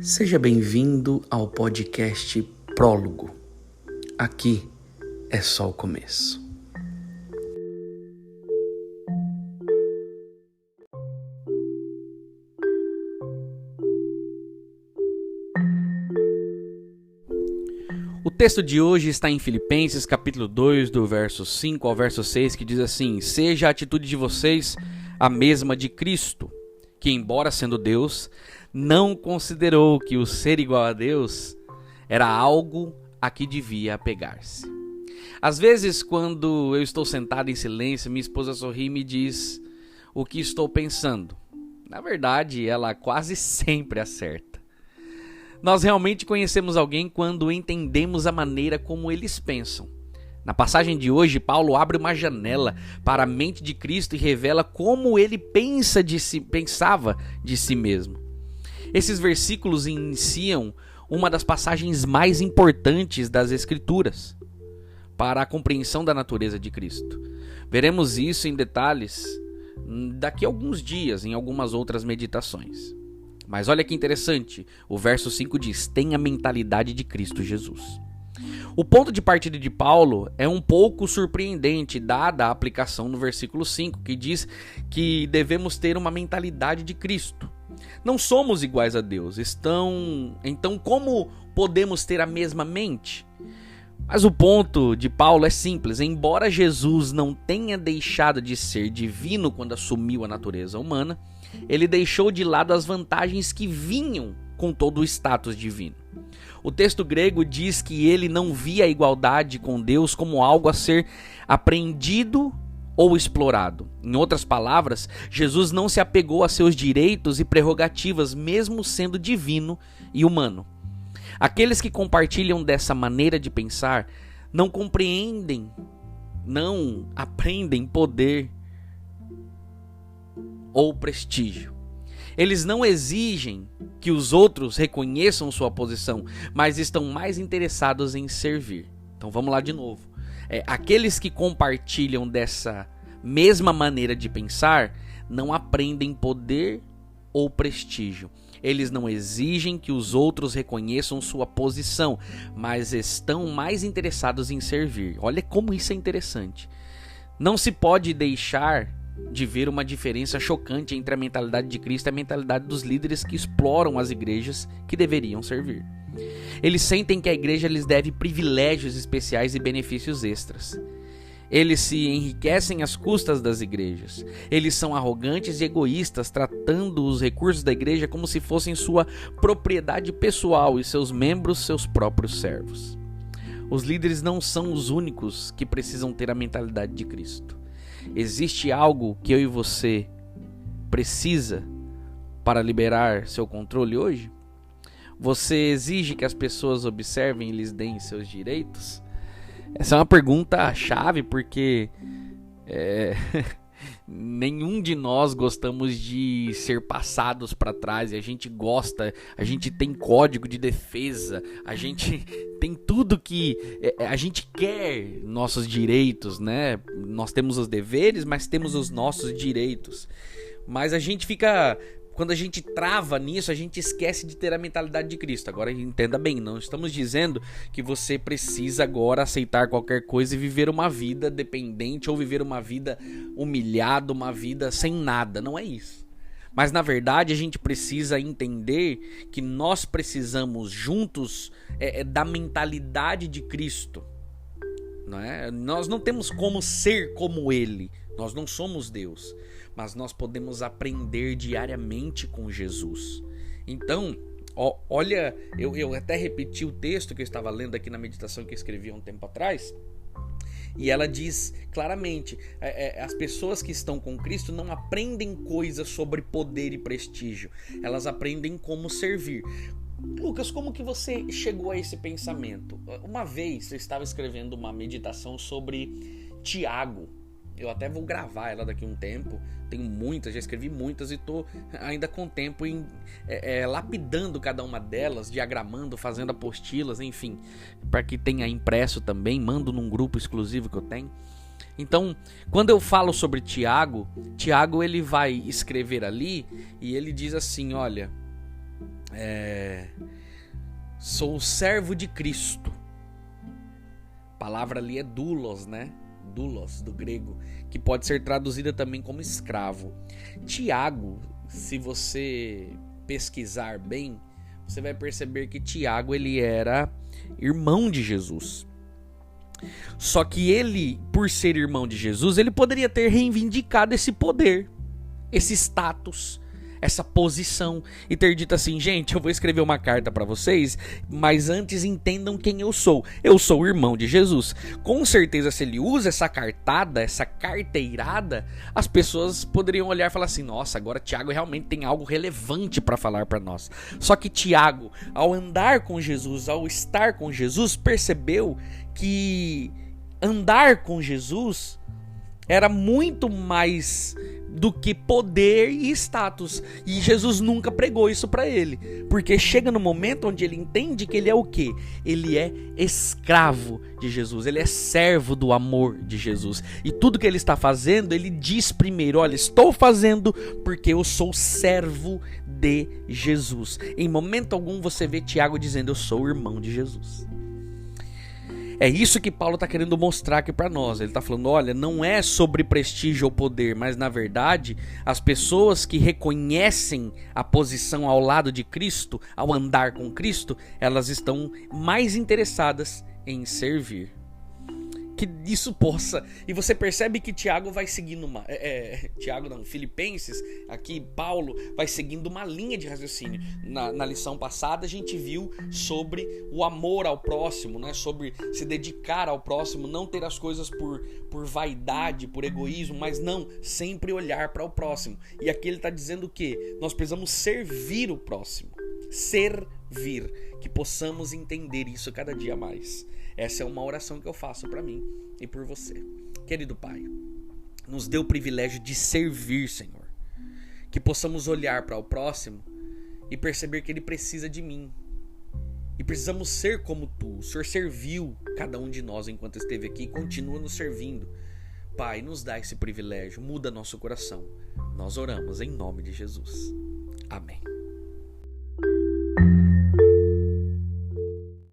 Seja bem-vindo ao podcast Prólogo. Aqui é só o começo. O texto de hoje está em Filipenses capítulo 2, do verso 5 ao verso 6, que diz assim: Seja a atitude de vocês a mesma de Cristo, que embora sendo Deus, não considerou que o ser igual a Deus era algo a que devia apegar-se. Às vezes, quando eu estou sentado em silêncio, minha esposa sorri e me diz o que estou pensando. Na verdade, ela quase sempre acerta. Nós realmente conhecemos alguém quando entendemos a maneira como eles pensam. Na passagem de hoje, Paulo abre uma janela para a mente de Cristo e revela como ele pensava de si mesmo. Esses versículos iniciam uma das passagens mais importantes das Escrituras para a compreensão da natureza de Cristo. Veremos isso em detalhes daqui a alguns dias, em algumas outras meditações. Mas olha que interessante, o verso 5 diz: tenha a mentalidade de Cristo Jesus. O ponto de partida de Paulo é um pouco surpreendente, dada a aplicação no versículo 5, que diz que devemos ter uma mentalidade de Cristo. Não somos iguais a Deus, então como podemos ter a mesma mente? Mas o ponto de Paulo é simples: embora Jesus não tenha deixado de ser divino quando assumiu a natureza humana, ele deixou de lado as vantagens que vinham com todo o status divino. O texto grego diz que ele não via a igualdade com Deus como algo a ser apreendido ou explorado. Em outras palavras, Jesus não se apegou a seus direitos e prerrogativas, mesmo sendo divino e humano. Aqueles que compartilham dessa maneira de pensar não compreendem, não aprendem poder ou prestígio. Eles não exigem que os outros reconheçam sua posição, mas estão mais interessados em servir. Então vamos lá de novo. Aqueles que compartilham dessa mesma maneira de pensar não aprendem poder ou prestígio. Eles não exigem que os outros reconheçam sua posição, mas estão mais interessados em servir. Olha como isso é interessante. Não se pode deixar de ver uma diferença chocante entre a mentalidade de Cristo e a mentalidade dos líderes que exploram as igrejas que deveriam servir. Eles sentem que a igreja lhes deve privilégios especiais e benefícios extras. Eles se enriquecem às custas das igrejas. Eles são arrogantes e egoístas, tratando os recursos da igreja como se fossem sua propriedade pessoal e seus membros seus próprios servos. Os líderes não são os únicos que precisam ter a mentalidade de Cristo. Existe algo que eu e você precisa para liberar seu controle hoje? Você exige que as pessoas observem e lhes deem seus direitos? Essa é uma pergunta chave, porque nenhum de nós gostamos de ser passados para trás, e a gente gosta, a gente tem código de defesa, a gente tem tudo que a gente quer, nossos direitos, né? Nós temos os deveres, mas temos os nossos direitos. Mas a gente fica... Quando a gente trava nisso, a gente esquece de ter a mentalidade de Cristo. Agora entenda bem, não estamos dizendo que você precisa agora aceitar qualquer coisa e viver uma vida dependente ou viver uma vida humilhada, uma vida sem nada. Não é isso. Mas na verdade a gente precisa entender que nós precisamos juntos da mentalidade de Cristo. Não é? Nós não temos como ser como Ele. Nós não somos Deus, mas nós podemos aprender diariamente com Jesus. Então, olha, eu até repeti o texto que eu estava lendo aqui na meditação que eu escrevi há um tempo atrás, e ela diz claramente, as pessoas que estão com Cristo não aprendem coisas sobre poder e prestígio, elas aprendem como servir. Lucas, como que você chegou a esse pensamento? Uma vez eu estava escrevendo uma meditação sobre Tiago. Eu até vou gravar ela daqui a um tempo. Tenho muitas, já escrevi muitas e estou ainda com tempo lapidando cada uma delas, diagramando, fazendo apostilas, enfim, para que tenha impresso também, mando num grupo exclusivo que eu tenho. Então, quando eu falo sobre Tiago ele vai escrever ali e ele diz assim: olha, Sou servo de Cristo. A palavra ali é doulos, né? Doulos, do grego, que pode ser traduzida também como escravo. Tiago, se você pesquisar bem, você vai perceber que Tiago ele era irmão de Jesus. Só que ele, por ser irmão de Jesus, ele poderia ter reivindicado esse poder, esse status, essa posição e ter dito assim: gente, eu vou escrever uma carta para vocês, mas antes entendam quem eu sou. Eu sou o irmão de Jesus. Com certeza, se ele usa essa cartada, essa carteirada, as pessoas poderiam olhar e falar assim: nossa, agora Tiago realmente tem algo relevante para falar para nós. Só que Tiago, ao andar com Jesus, ao estar com Jesus, percebeu que andar com Jesus era muito mais do que poder e status. E Jesus nunca pregou isso para ele. Porque chega no momento onde ele entende que ele é o quê? Ele é escravo de Jesus. Ele é servo do amor de Jesus. E tudo que ele está fazendo, ele diz primeiro: olha, estou fazendo porque eu sou servo de Jesus. Em momento algum você vê Tiago dizendo: eu sou o irmão de Jesus. É isso que Paulo está querendo mostrar aqui para nós. Ele está falando: olha, não é sobre prestígio ou poder, mas na verdade as pessoas que reconhecem a posição ao lado de Cristo, ao andar com Cristo, elas estão mais interessadas em servir. Que isso possa... E você percebe que Tiago vai seguindo Filipenses, aqui Paulo vai seguindo uma linha de raciocínio. Na lição passada a gente viu sobre o amor ao próximo, né? Sobre se dedicar ao próximo, não ter as coisas por vaidade, por egoísmo, mas não, sempre olhar para o próximo. E aqui ele está dizendo que nós precisamos servir o próximo. Servir, que possamos entender isso cada dia mais. Essa é uma oração que eu faço para mim e por você. Querido Pai, nos dê o privilégio de servir, Senhor. Que possamos olhar para o próximo e perceber que ele precisa de mim. E precisamos ser como Tu. O Senhor serviu cada um de nós enquanto esteve aqui e continua nos servindo. Pai, nos dá esse privilégio, muda nosso coração. Nós oramos em nome de Jesus. Amém.